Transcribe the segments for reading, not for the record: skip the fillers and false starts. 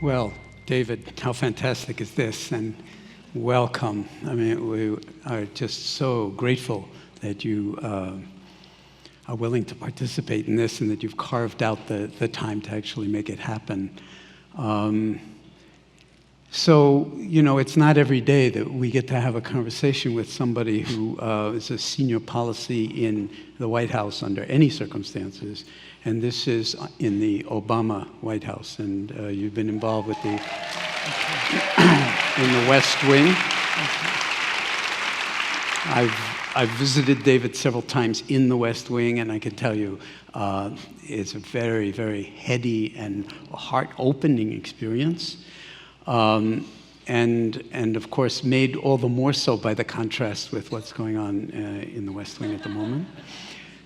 Well, David, how fantastic is this? And welcome. I mean, we are just so grateful that you are willing to participate in this and that you've carved out the time to actually make it happen. So, you know, it's not every day that we get to have a conversation with somebody who is a senior policy in the White House under any circumstances. And this is in the Obama White House. And you've been involved with in the West Wing. I've visited David several times in the West Wing, and I can tell you it's a very, very heady and heart-opening experience. And of course, made all the more so by the contrast with what's going on in the West Wing at the moment.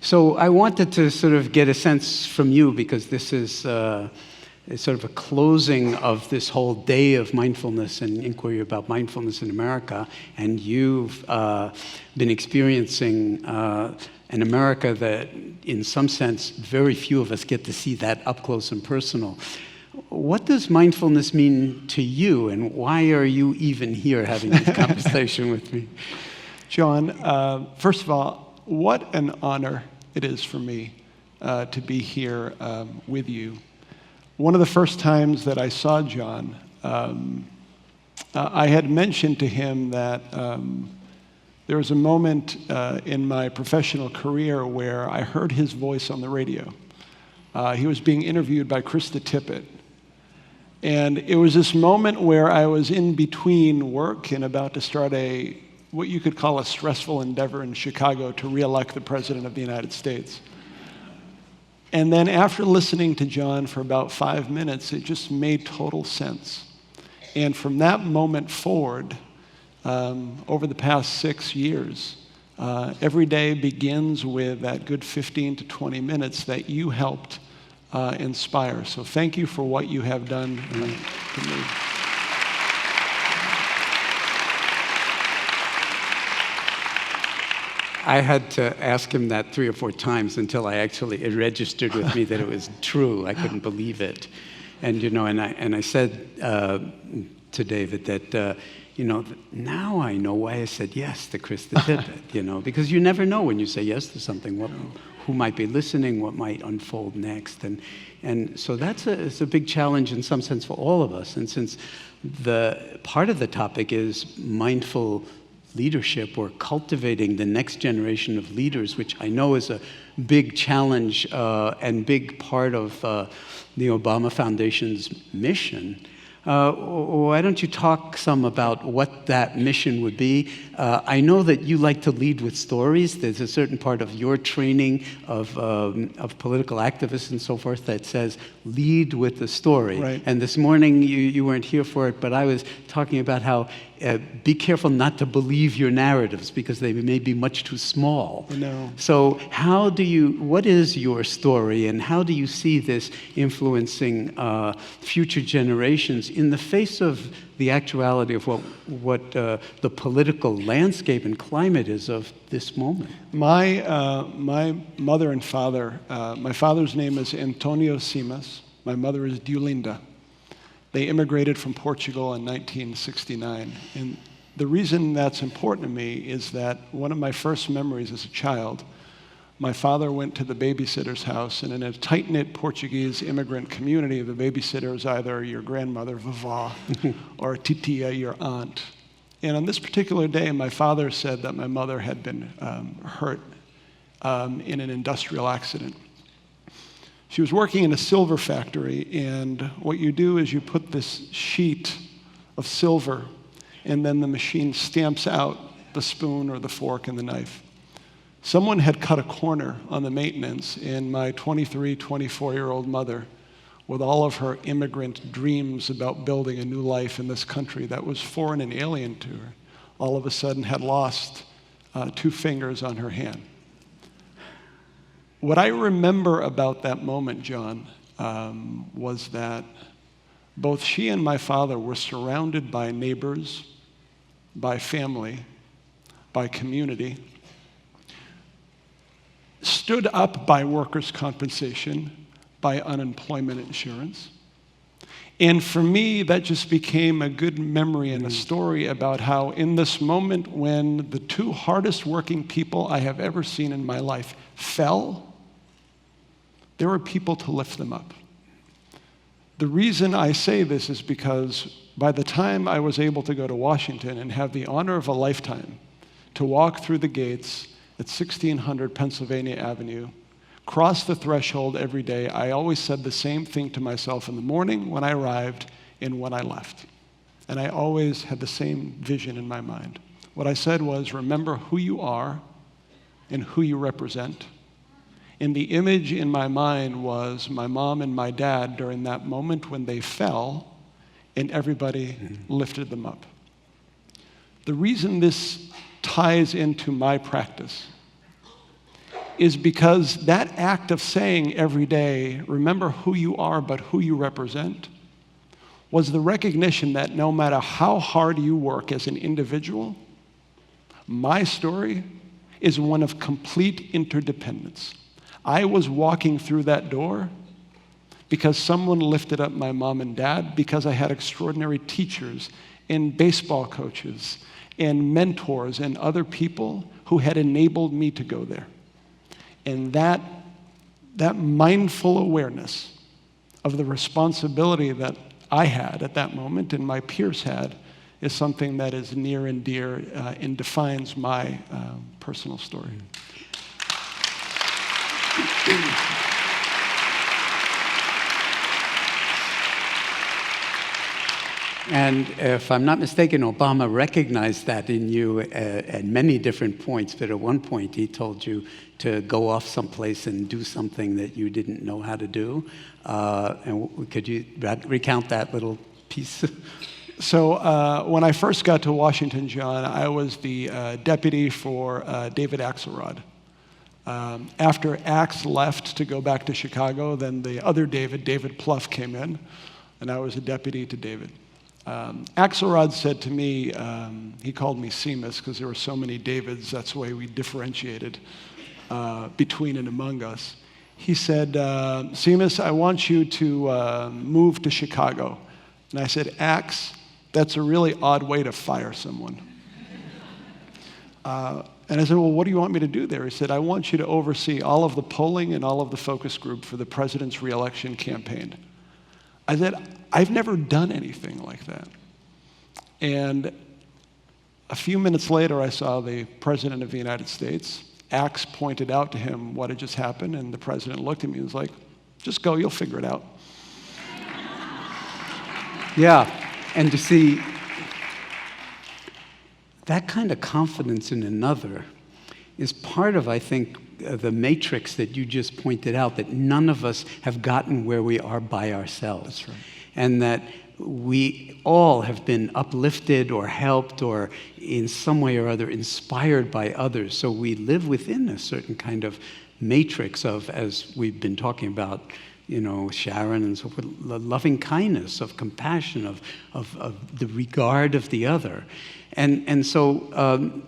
So I wanted to sort of get a sense from you, because this is sort of a closing of this whole day of mindfulness and inquiry about mindfulness in America, and you've been experiencing an America that, in some sense, very few of us get to see that up close and personal. What does mindfulness mean to you, and why are you even here having this conversation with me? Jon, first of all, what an honor it is for me to be here with you. One of the first times that I saw Jon, I had mentioned to him that there was a moment in my professional career where I heard his voice on the radio. He was being interviewed by Krista Tippett. And it was this moment where I was in between work and about to start what you could call a stressful endeavor in Chicago to re-elect the President of the United States. And then after listening to Jon for about 5 minutes, it just made total sense. And from that moment forward, over the past 6 years, every day begins with that good 15 to 20 minutes that you helped inspire. So thank you for what you have done to me. I had to ask him that 3 or 4 times until it registered with me that it was true. I couldn't believe it. And, you know, and I said to David that, you know, now I know why I said yes to Krista Tippett, you know, because you never know when you say yes to something, who might be listening, what might unfold next. And so it's a big challenge in some sense for all of us. And since the part of the topic is mindful leadership, or cultivating the next generation of leaders, which I know is a big challenge and big part of the Obama Foundation's mission, why don't you talk some about what that mission would be? I know that you like to lead with stories. There's a certain part of your training of political activists and so forth that says, lead with the story. Right. And this morning, you weren't here for it, but I was talking about how be careful not to believe your narratives, because they may be much too small. No. So what is your story, and how do you see this influencing future generations in the face of the actuality of what the political landscape and climate is of this moment? My mother and father, my father's name is Antonio Simas. My mother is Diolinda. They immigrated from Portugal in 1969. And the reason that's important to me is that one of my first memories as a child, my father went to the babysitter's house, and in a tight-knit Portuguese immigrant community, the babysitter is either your grandmother, vovó, or titia, your aunt. And on this particular day, my father said that my mother had been hurt in an industrial accident. She was working in a silver factory, and what you do is you put this sheet of silver, and then the machine stamps out the spoon or the fork and the knife. Someone had cut a corner on the maintenance, and my 23, 24-year-old mother, with all of her immigrant dreams about building a new life in this country that was foreign and alien to her, all of a sudden had lost 2 fingers on her hand. What I remember about that moment, Jon, was that both she and my father were surrounded by neighbors, by family, by community, stood up by workers' compensation, by unemployment insurance, And for me, that just became a good memory and a story about how in this moment when the two hardest working people I have ever seen in my life fell, there were people to lift them up. The reason I say this is because by the time I was able to go to Washington and have the honor of a lifetime to walk through the gates at 1600 Pennsylvania Avenue, cross the threshold every day, I always said the same thing to myself in the morning, when I arrived, and when I left. And I always had the same vision in my mind. What I said was, remember who you are and who you represent. And the image in my mind was my mom and my dad during that moment when they fell and everybody lifted them up. The reason this ties into my practice is because that act of saying every day, remember who you are but who you represent, was the recognition that no matter how hard you work as an individual, my story is one of complete interdependence. I was walking through that door because someone lifted up my mom and dad, because I had extraordinary teachers and baseball coaches and mentors and other people who had enabled me to go there. And that mindful awareness of the responsibility that I had at that moment and my peers had is something that is near and dear and defines my personal story. And if I'm not mistaken, Obama recognized that in you at many different points, but at one point he told you to go off someplace and do something that you didn't know how to do. And could you recount that little piece? So when I first got to Washington, John, I was the deputy for David Axelrod. After Axe left to go back to Chicago, then the other David Plouffe, came in, and I was a deputy to David. Axelrod said to me, he called me Simas because there were so many Davids, that's the way we differentiated between and among us. He said, Simas, I want you to move to Chicago. And I said, Axe, that's a really odd way to fire someone. And I said, well, what do you want me to do there? He said, I want you to oversee all of the polling and all of the focus group for the president's reelection campaign. I said, I've never done anything like that. And a few minutes later, I saw the President of the United States. Axe pointed out to him what had just happened, and the president looked at me and was like, just go, you'll figure it out. Yeah, and to see that kind of confidence in another is part of, I think, the matrix that you just pointed out, that none of us have gotten where we are by ourselves. That's right. And that we all have been uplifted or helped or in some way or other inspired by others. So we live within a certain kind of matrix of, as we've been talking about, you know, Sharon and so forth, loving kindness, of compassion, of the regard of the other. And so,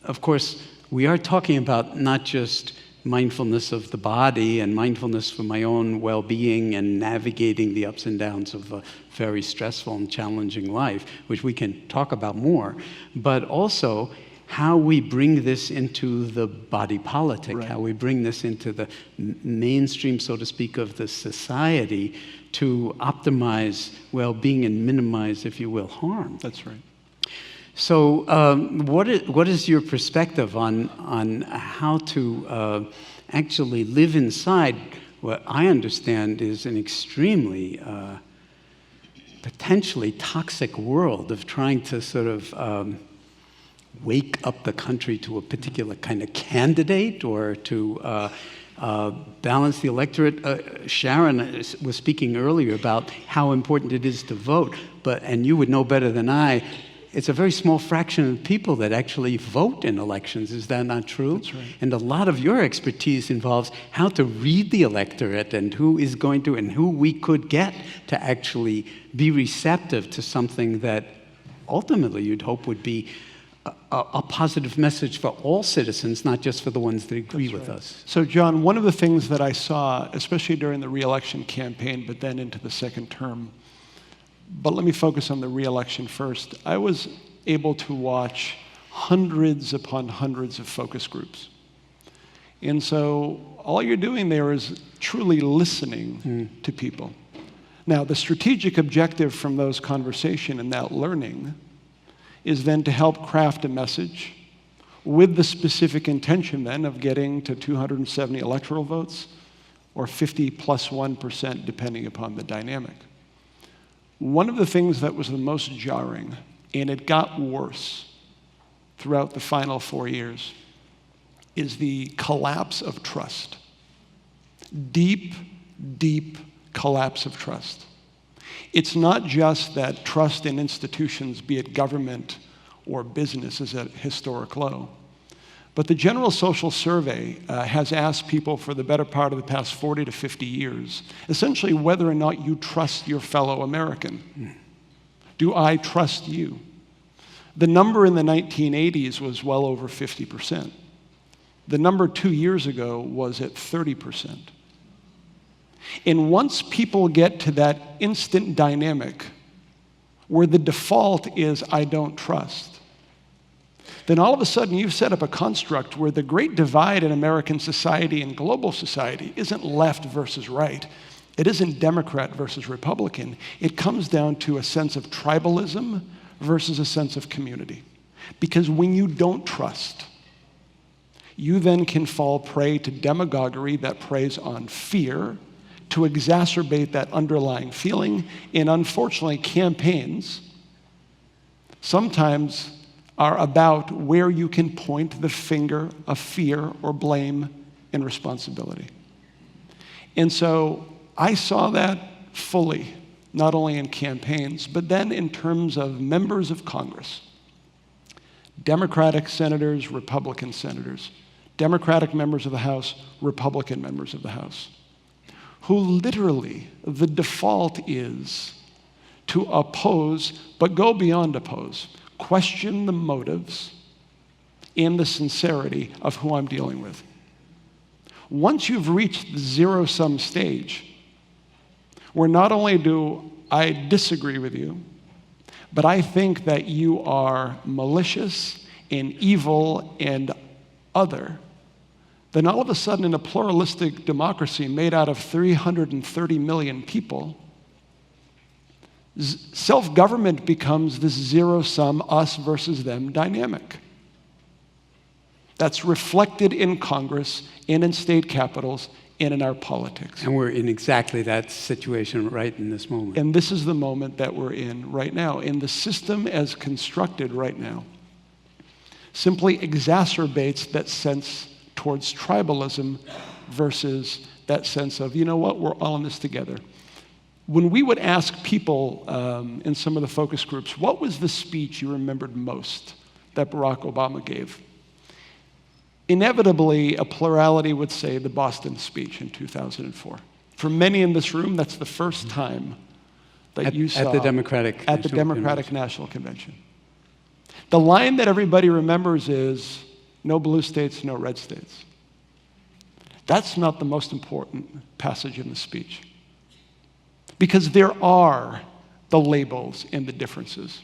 of course, we are talking about not just mindfulness of the body and mindfulness for my own well-being and navigating the ups and downs of a very stressful and challenging life, which we can talk about more, but also how we bring this into the body politic, right. How we bring this into the mainstream, so to speak, of the society to optimize well-being and minimize, if you will, harm. That's right. So what is your perspective on how to actually live inside what I understand is an extremely potentially toxic world of trying to sort of wake up the country to a particular kind of candidate or to balance the electorate? Sharon was speaking earlier about how important it is to vote, and you would know better than I, it's a very small fraction of people that actually vote in elections. Is that not true? That's right. And a lot of your expertise involves how to read the electorate and who is going to, and who we could get to actually be receptive to something that ultimately you'd hope would be a positive message for all citizens, not just for the ones that agree with us. So, John, one of the things that I saw, especially during the re-election campaign, but then into the second term, But let me focus on the re-election first. I was able to watch hundreds upon hundreds of focus groups. And so all you're doing there is truly listening to people. Now, the strategic objective from those conversations and that learning is then to help craft a message with the specific intention then of getting to 270 electoral votes or 50 plus 1% depending upon the dynamic. One of the things that was the most jarring, and it got worse throughout the final 4 years, is the collapse of trust. Deep, deep collapse of trust. It's not just that trust in institutions, be it government or business, is at a historic low. But the General Social Survey has asked people for the better part of the past 40 to 50 years, essentially whether or not you trust your fellow American. Do I trust you? The number in the 1980s was well over 50%. The number 2 years ago was at 30%. And once people get to that instant dynamic where the default is, I don't trust, then all of a sudden you've set up a construct where the great divide in American society and global society isn't left versus right. It isn't Democrat versus Republican. It comes down to a sense of tribalism versus a sense of community. Because when you don't trust, you then can fall prey to demagoguery that preys on fear, to exacerbate that underlying feeling. And unfortunately, campaigns sometimes are about where you can point the finger of fear or blame and responsibility. And so I saw that fully, not only in campaigns, but then in terms of members of Congress, Democratic senators, Republican senators, Democratic members of the House, Republican members of the House, who literally, the default is to oppose, but go beyond oppose, question the motives and the sincerity of who I'm dealing with. Once you've reached the zero-sum stage, where not only do I disagree with you, but I think that you are malicious and evil and other, then all of a sudden in a pluralistic democracy made out of 330 million people, self-government becomes this zero-sum us versus them dynamic. That's reflected in Congress and in state capitals and in our politics. And we're in exactly that situation right in this moment. And this is the moment that we're in right now. And the system as constructed right now simply exacerbates that sense towards tribalism versus that sense of, you know what, we're all in this together. When we would ask people in some of the focus groups, what was the speech you remembered most that Barack Obama gave? Inevitably, a plurality would say the Boston speech in 2004. For many in this room, that's the first time that you saw at the Democratic National Convention. The line that everybody remembers is, no blue states, no red states. That's not the most important passage in the speech. Because there are the labels and the differences.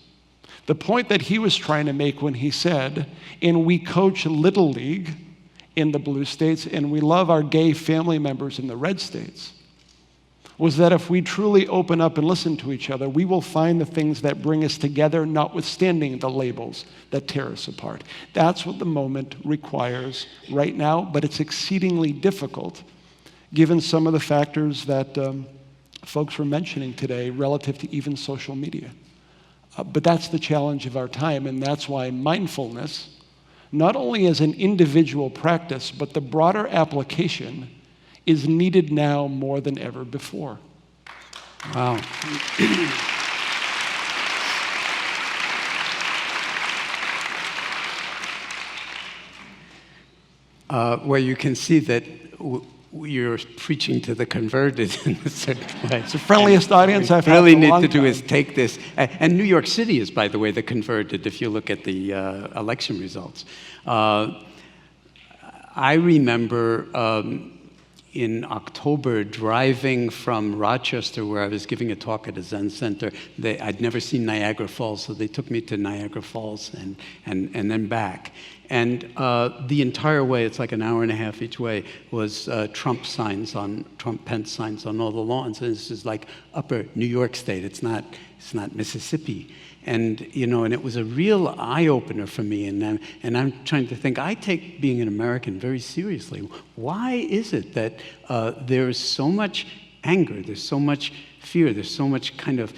The point that he was trying to make when he said, and we coach Little League in the blue states, and we love our gay family members in the red states, was that if we truly open up and listen to each other, we will find the things that bring us together, notwithstanding the labels that tear us apart. That's what the moment requires right now, but it's exceedingly difficult given some of the factors that folks were mentioning today relative to even social media. But that's the challenge of our time, and that's why mindfulness, not only as an individual practice, but the broader application is needed now more than ever before. Wow. Well, you can see that you're preaching to the converted in a certain way. It's the friendliest audience I've had really in a need long to do time. is take this. And New York City is, by the way, the converted, if you look at the election results. I remember in October, driving from Rochester, where I was giving a talk at a Zen center. I'd never seen Niagara Falls, so they took me to Niagara Falls and then back. And the entire way, it's like an hour and a half each way, was Trump Pence signs on all the lawns. And this is like upper New York State. It's not Mississippi. And and it was a real eye-opener for me. And I'm trying to think, I take being an American very seriously. Why is it that there's so much anger, there's so much fear, there's so much kind of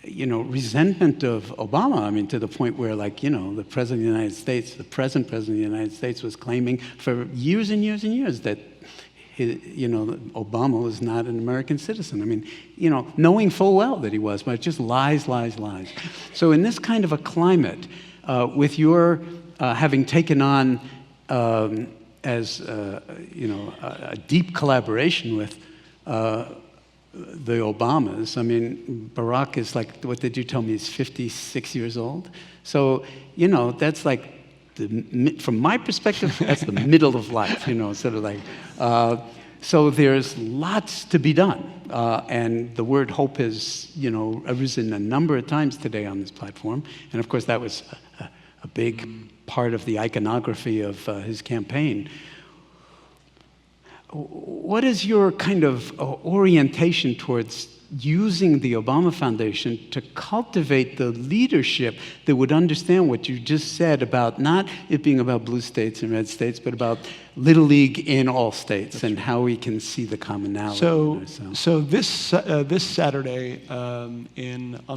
resentment of Obama? I mean, to the point where, like, the President of the United States, the present President of the United States, was claiming for years and years and years that Obama was not an American citizen. I mean, knowing full well that he was, but just lies, lies, lies. So in this kind of a climate, with your having taken on as a deep collaboration with the Obamas. I mean, Barack is like, what did you tell me? He's 56 years old. So, that's like, from my perspective, that's the middle of life, sort of like. So there's lots to be done. And the word hope has, arisen a number of times today on this platform. And of course, that was a big part of the iconography of his campaign. What is your kind of orientation towards using the Obama Foundation to cultivate the leadership that would understand what you just said about not it being about blue states and red states, but about Little League in all states and how we can see the commonality? So this Saturday on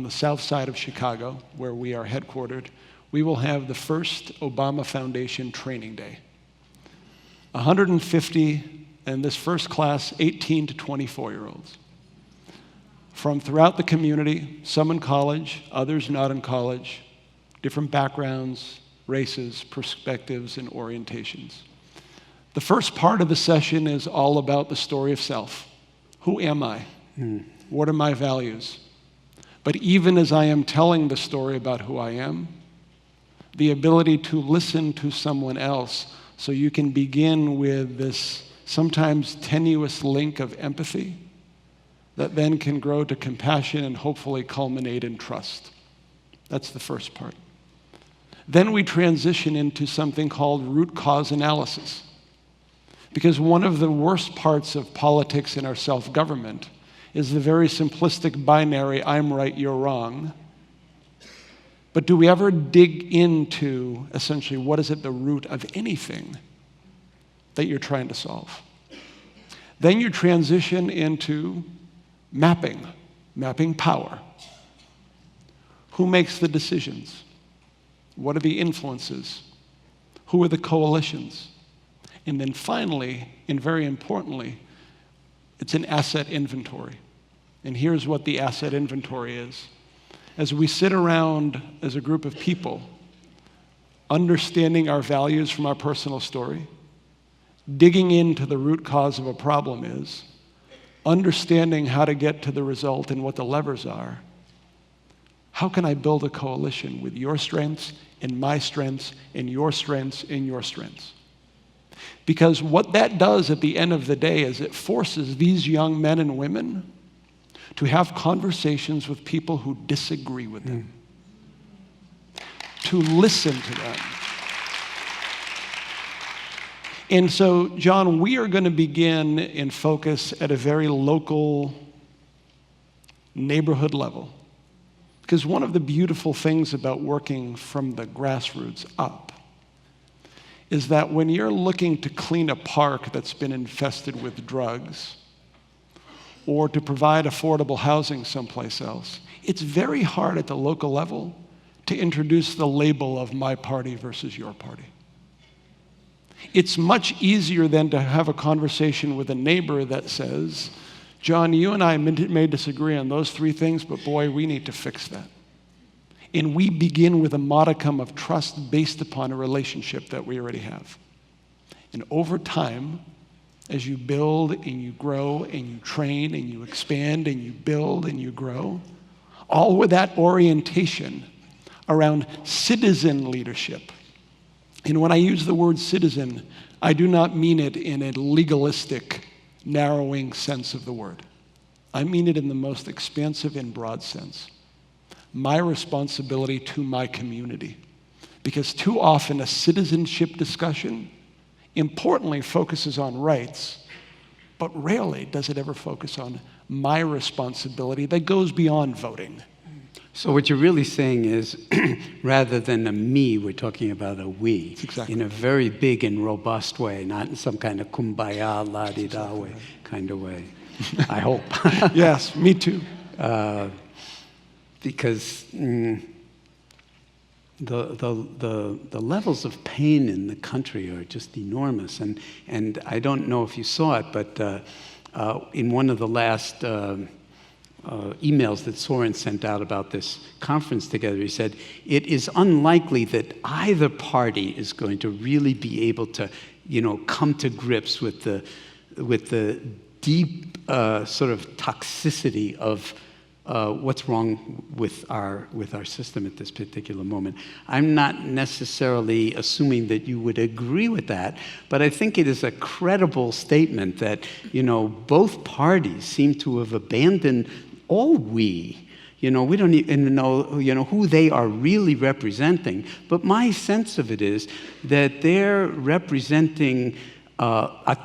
the south side of Chicago, where we are headquartered, we will have the first Obama Foundation Training Day. 150. And this first class, 18 to 24-year-olds. From throughout the community, some in college, others not in college, different backgrounds, races, perspectives, and orientations. The first part of the session is all about the story of self. Who am I? What are my values? But even as I am telling the story about who I am, the ability to listen to someone else so you can begin with this sometimes tenuous link of empathy that then can grow to compassion and hopefully culminate in trust. That's the first part. Then we transition into something called root cause analysis. Because one of the worst parts of politics in our self-government is the very simplistic binary, I'm right, you're wrong. But do we ever dig into essentially what is at the root of anything that you're trying to solve? Then you transition into mapping power. Who makes the decisions? What are the influences? Who are the coalitions? And then finally, and very importantly, it's an asset inventory. And here's what the asset inventory is. As we sit around as a group of people, understanding our values from our personal story, digging into the root cause of a problem is, understanding how to get to the result and what the levers are, how can I build a coalition with your strengths and my strengths and your strengths and your strengths? Because what that does at the end of the day is it forces these young men and women to have conversations with people who disagree with them, to listen to them. And so, Jon, we are going to begin and focus at a very local, neighborhood level. Because one of the beautiful things about working from the grassroots up is that when you're looking to clean a park that's been infested with drugs, or to provide affordable housing someplace else, it's very hard at the local level to introduce the label of my party versus your party. It's much easier than to have a conversation with a neighbor that says, Jon, you and I may disagree on those three things, but boy, we need to fix that. And we begin with a modicum of trust based upon a relationship that we already have. And over time, as you build and you grow and you train and you expand and you build and you grow, all with that orientation around citizen leadership. And when I use the word citizen, I do not mean it in a legalistic, narrowing sense of the word. I mean it in the most expansive and broad sense. My responsibility to my community. Because too often a citizenship discussion importantly focuses on rights, but rarely does it ever focus on my responsibility that goes beyond voting. So what you're really saying is, rather than a me, we're talking about a we, Exactly. in a very big and robust way, not in some kind of kumbaya, la-di-da way, kind of way. I hope. Yes, me too. Because the levels of pain in the country are just enormous. And I don't know if you saw it, but in one of the last emails that Soren sent out about this conference together, he said, it is unlikely that either party is going to really be able to, come to grips with the deep sort of toxicity of what's wrong with our system at this particular moment. I'm not necessarily assuming that you would agree with that, but I think it is a credible statement that, both parties seem to have abandoned all we. We don't even know, who they are really representing. But my sense of it is that they're representing a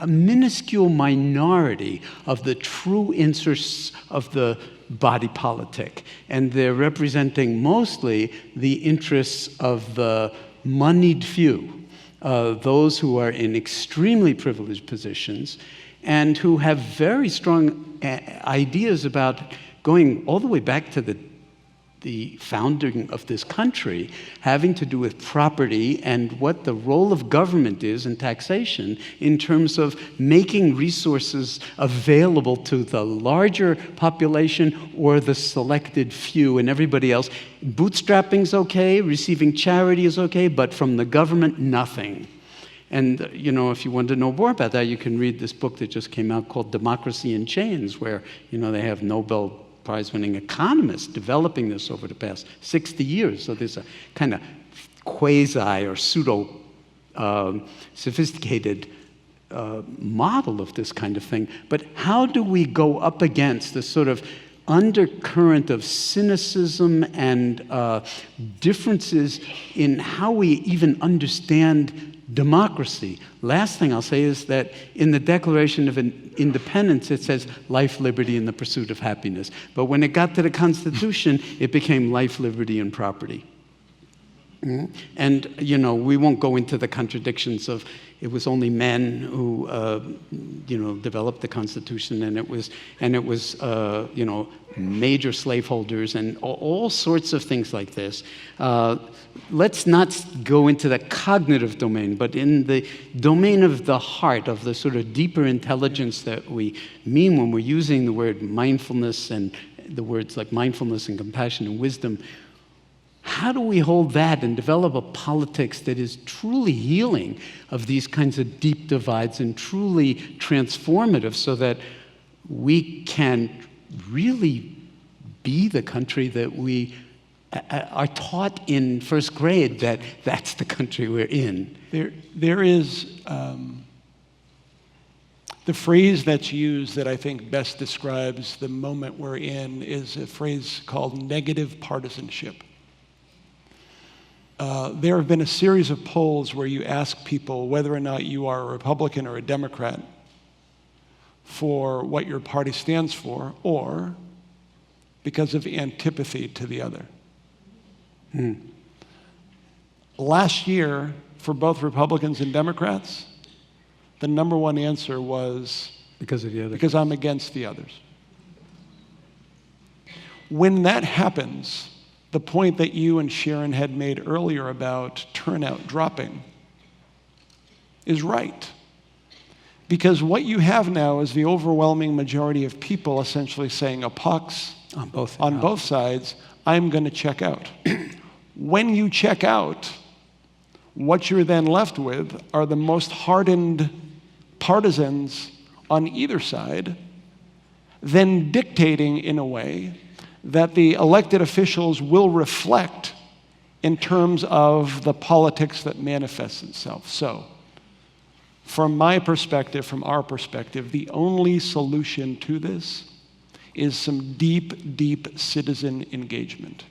minuscule minority of the true interests of the body politic. And they're representing mostly the interests of the moneyed few, those who are in extremely privileged positions and who have very strong ideas about going all the way back to the founding of this country, having to do with property and what the role of government is in taxation in terms of making resources available to the larger population or the selected few and everybody else. Bootstrapping's okay, receiving charity is okay, but from the government, nothing. And, if you want to know more about that, you can read this book that just came out called Democracy in Chains, where, they have Nobel Prize-winning economists developing this over the past 60 years. So there's a kind of quasi or pseudo sophisticated model of this kind of thing. But how do we go up against this sort of undercurrent of cynicism and differences in how we even understand democracy? Last thing I'll say is that in the Declaration of Independence, it says life, liberty, and the pursuit of happiness. But when it got to the Constitution, it became life, liberty, and property. And, we won't go into the contradictions of it was only men who, developed the Constitution, and it was major slaveholders and all sorts of things like this. Let's not go into the cognitive domain, but in the domain of the heart, of the sort of deeper intelligence that we mean when we're using the word mindfulness and the words like mindfulness and compassion and wisdom. How do we hold that and develop a politics that is truly healing of these kinds of deep divides and truly transformative so that we can really be the country that we are taught in first grade that that's the country we're in? There is the phrase that's used that I think best describes the moment we're in is a phrase called negative partisanship. There have been a series of polls where you ask people whether or not you are a Republican or a Democrat for what your party stands for, or because of antipathy to the other. Last year, for both Republicans and Democrats, the number one answer was because of the other. Because I'm against the others. When that happens, the point that you and Sharon had made earlier about turnout dropping is right. Because what you have now is the overwhelming majority of people essentially saying a pox on both sides, I'm going to check out. When you check out, what you're then left with are the most hardened partisans on either side, then dictating in a way that the elected officials will reflect in terms of the politics that manifests itself. So, From my perspective, from our perspective, the only solution to this is some deep, deep citizen engagement.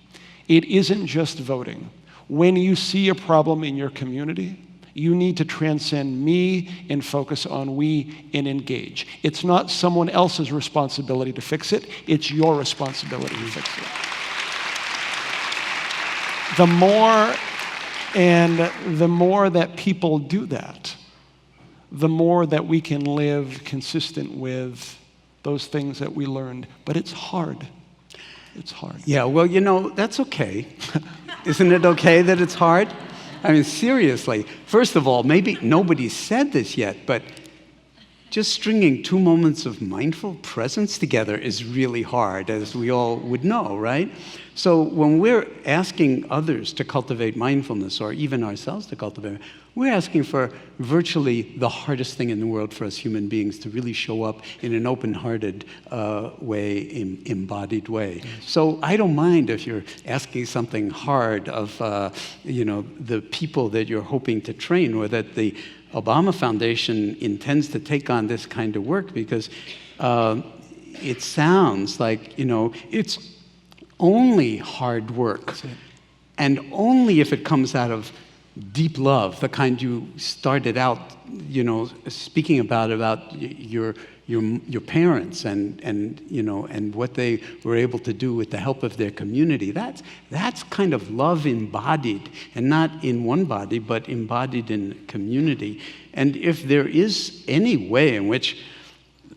It isn't just voting. When you see a problem in your community, you need to transcend me and focus on we and engage. It's not someone else's responsibility to fix it, it's your responsibility to fix it. The more that people do that, the more that we can live consistent with those things that we learned. But it's hard. It's hard. Yeah, well, that's okay. Isn't it okay that it's hard? I mean, seriously. First of all, maybe nobody said this yet, but just stringing 2 moments of mindful presence together is really hard, as we all would know, right? So when we're asking others to cultivate mindfulness, or even ourselves to cultivate it, we're asking for virtually the hardest thing in the world for us human beings to really show up in an open-hearted way, embodied way. So I don't mind if you're asking something hard of the people that you're hoping to train, or that the Obama Foundation intends to take on this kind of work, because it sounds like, it's only hard work. And only if it comes out of deep love, the kind you started out, speaking about your parents and what they were able to do with the help of their community. That's kind of love embodied, and not in one body, but embodied in community. And if there is any way in which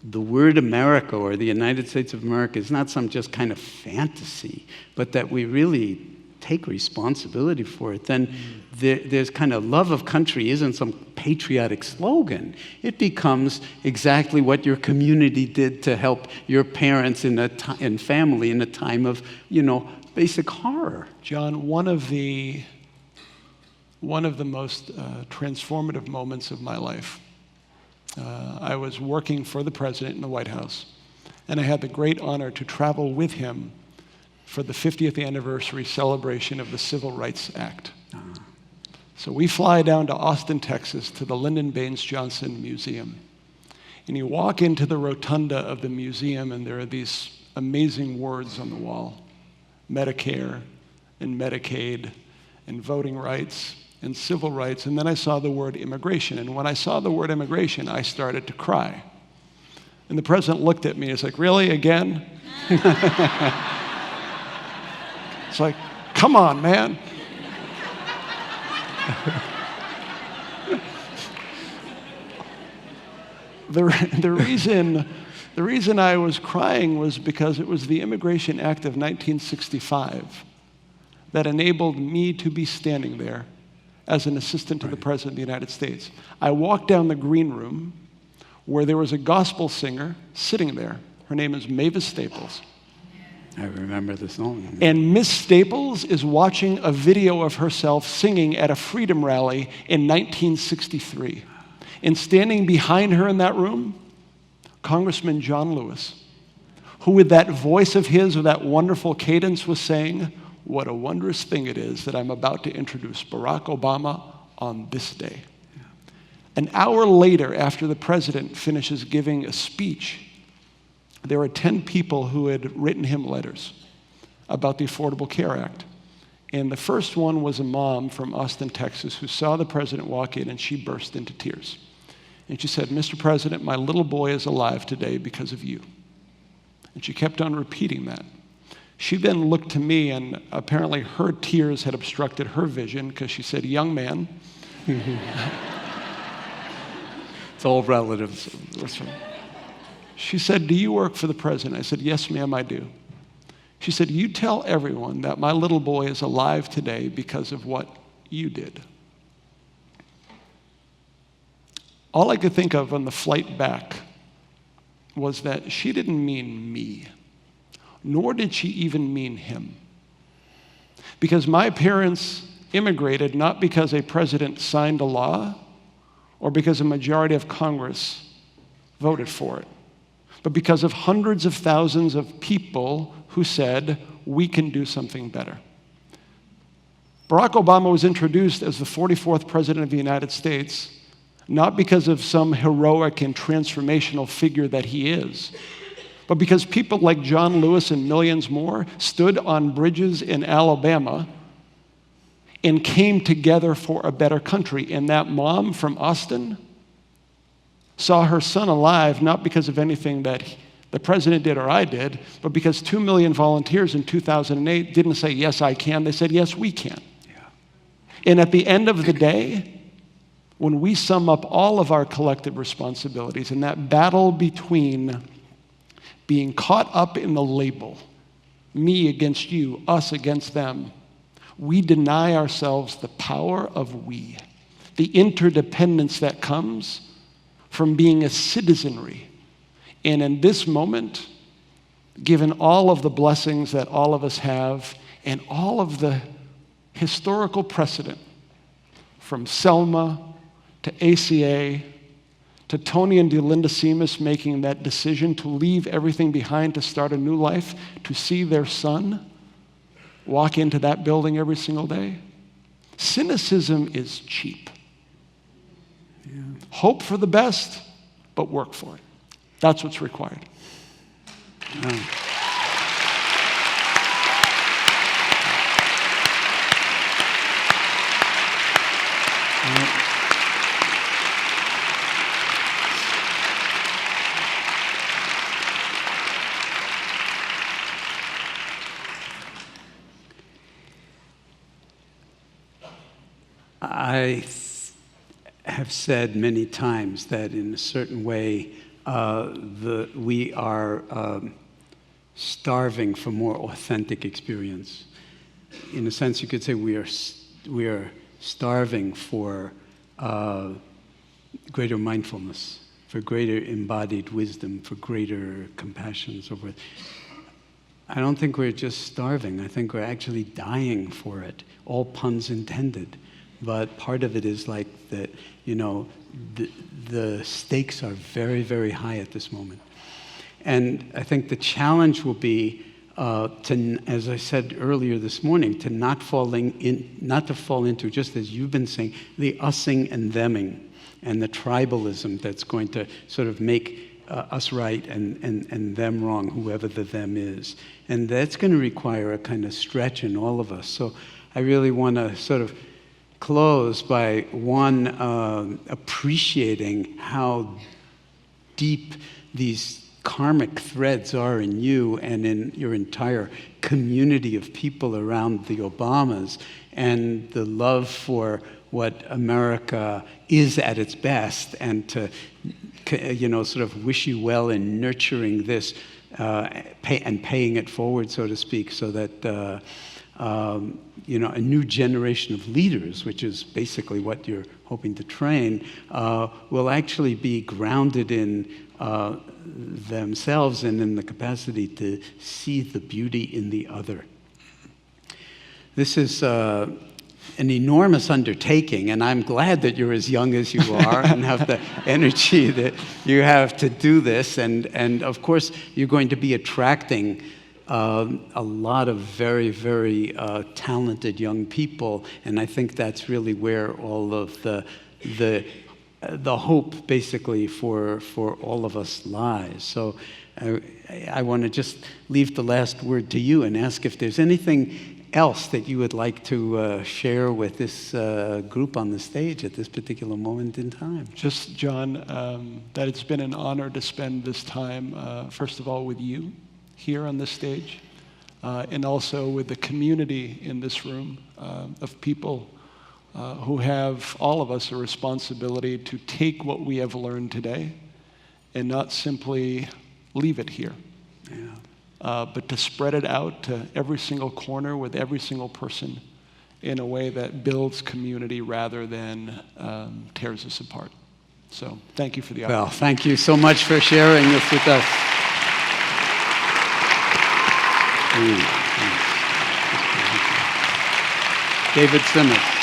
the word America, or the United States of America, is not some just kind of fantasy, but that we really take responsibility for it, then there's kind of love of country isn't some patriotic slogan. It becomes exactly what your community did to help your parents and family in a time of, basic horror. John, one of the most transformative moments of my life, I was working for the president in the White House, and I had the great honor to travel with him for the 50th anniversary celebration of the Civil Rights Act. So we fly down to Austin, Texas, to the Lyndon Baines Johnson Museum. And you walk into the rotunda of the museum, and there are these amazing words on the wall: Medicare and Medicaid and voting rights and civil rights. And then I saw the word immigration. And when I saw the word immigration, I started to cry. And the president looked at me and was like, "Really, again?" It's like, come on, man. The reason I was crying was because it was the Immigration Act of 1965 that enabled me to be standing there as an assistant to the President of the United States. I walked down the green room where there was a gospel singer sitting there. Her name is Mavis Staples. I remember the song. And Miss Staples is watching a video of herself singing at a freedom rally in 1963. And standing behind her in that room, Congressman John Lewis, who with that voice of his, with that wonderful cadence, was saying, "What a wondrous thing it is that I'm about to introduce Barack Obama on this day." An hour later, after the president finishes giving a speech, there were 10 people who had written him letters about the Affordable Care Act. And the first one was a mom from Austin, Texas, who saw the president walk in, and she burst into tears. And she said, "Mr. President, my little boy is alive today because of you." And she kept on repeating that. She then looked to me, and apparently her tears had obstructed her vision, because she said, "Young man." It's all relative. That's right. She said, "Do you work for the president?" I said, "Yes, ma'am, I do." She said, "You tell everyone that my little boy is alive today because of what you did." All I could think of on the flight back was that she didn't mean me, nor did she even mean him. Because my parents immigrated not because a president signed a law or because a majority of Congress voted for it, but because of hundreds of thousands of people who said, "We can do something better." Barack Obama was introduced as the 44th president of the United States not because of some heroic and transformational figure that he is, but because people like John Lewis and millions more stood on bridges in Alabama and came together for a better country. And that mom from Austin saw her son alive, not because of anything that the president did or I did, but because 2 million volunteers in 2008 didn't say, yes, I can. They said, yes, we can. Yeah. And at the end of the day, when we sum up all of our collective responsibilities in that battle between being caught up in the label, me against you, us against them, we deny ourselves the power of we, the interdependence that comes from being a citizenry. And in this moment, given all of the blessings that all of us have and all of the historical precedent, from Selma to ACA to Tony and Delinda Simas making that decision to leave everything behind to start a new life, to see their son walk into that building every single day. Cynicism is cheap. Yeah. Hope for the best, but work for it. That's what's required. I have said many times that in a certain way, we are starving for more authentic experience. In a sense, you could say we are starving for greater mindfulness, for greater embodied wisdom, for greater compassion, and so forth. I don't think we're just starving. I think we're actually dying for it, all puns intended. But part of it is like that, the stakes are very, very high at this moment. And I think the challenge will be to, as I said earlier this morning, to not to fall into, just as you've been saying, the using and theming and the tribalism that's going to sort of make us right and them wrong, whoever the them is. And that's going to require a kind of stretch in all of us. So I really want to sort of close by appreciating how deep these karmic threads are in you and in your entire community of people around the Obamas, and the love for what America is at its best, and to sort of wish you well in nurturing this and paying it forward, so to speak, so that a new generation of leaders, which is basically what you're hoping to train, will actually be grounded in themselves and in the capacity to see the beauty in the other. This is an enormous undertaking, and I'm glad that you're as young as you are and have the energy that you have to do this. And of course, you're going to be attracting a lot of very, very talented young people, and I think that's really where all of the hope, basically, for all of us lies. So I want to just leave the last word to you and ask if there's anything else that you would like to share with this group on the stage at this particular moment in time. Just, John, that it's been an honor to spend this time, first of all, with you here on this stage, and also with the community in this room of people who have, all of us, a responsibility to take what we have learned today and not simply leave it here, but to spread it out to every single corner with every single person in a way that builds community rather than tears us apart. So thank you for the opportunity. Well, thank you so much for sharing this with us. David Simas.